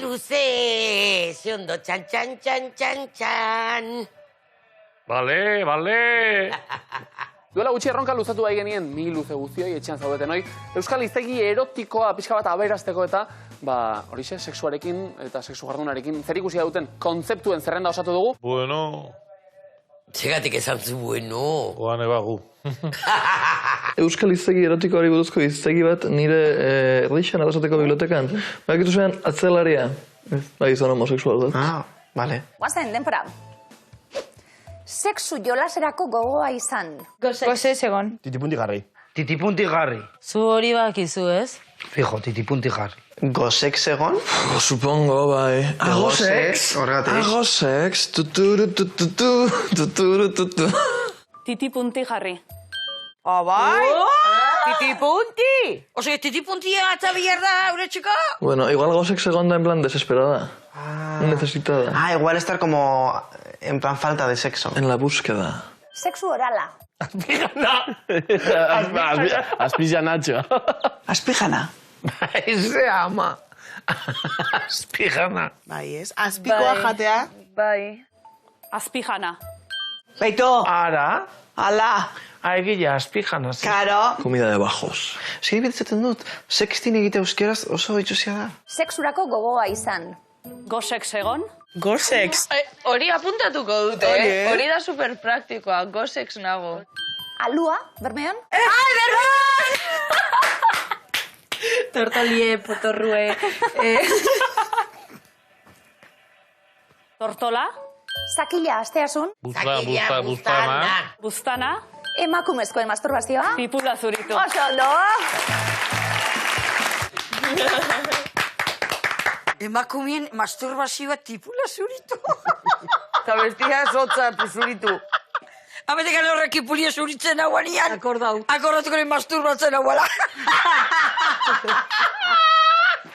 luze, ze ondo, txan, txan, txan, txan, txan. Bale. Duela gutxi erronka luzatu bai genien, mi luze guztioi, etxean zaudeten hoi. Euskal hiztegi erotikoa pixka bat aberasteko eta, horixe, sexuarekin eta sexu jardunarekin zerikusia duten kontzeptuen zerrenda osatu dugu. Bueno. Txegatik esan zu bueno. Oan ebagu. Euskal hiztegi erotikoari buruzko hiztegi bat nire errixan arrasateko bibliotekan. Bakitu zuen atzelaria. Bai, izan homoseksual bat. Ah, vale. Guazen, denpora. Sexu jolaserako gogoa izan. Gose segon. Titipuntigarri. Titipuntigarri. Zu hori bakizu, ez? Fijo, titipuntigarri. Gosek segon? Supongo, bai. Gosex? Horregatik. Agosex. Tuturutututu. Titipunti jarri. Bai? Titipunti? Ose, titipuntia atzabiar da, eure txika? Bueno, igual Gosex segonda en plan desesperada. Necesitada. Ah, igual estar como en plan falta de sexo. En la búsqueda. Sexu orala. Azpizanatxo. Azpijana. Ese ama. Azpijana. Bai, ez? Azpikoa jatea. Bai. Azpijana. Baito. Ara. Ala. Aigila, azpijana. Karo. Comida de bajos. Segi bitzaten dut, sextin egite euskeraz oso itxusia da. Sexurako gogoa izan. Gosek segon. Gosex. Hori apuntatuko dute, Hori da superpraktikoa, gosex nago. Alua, Bermeon? Tortolie, potorrue. Tortola. Zakila, asteasun? Bustana. Buztana. Emakumezkoen masturbazioa? Tipula zuritu. Oso ondo! Emakumien masturbazioa tipula zuritu. Eta bestia zotza zuritu. Abetekan horrek ipulia zuritzen nagoanian. Akordau. Akordatuko masturbatzen nagoala.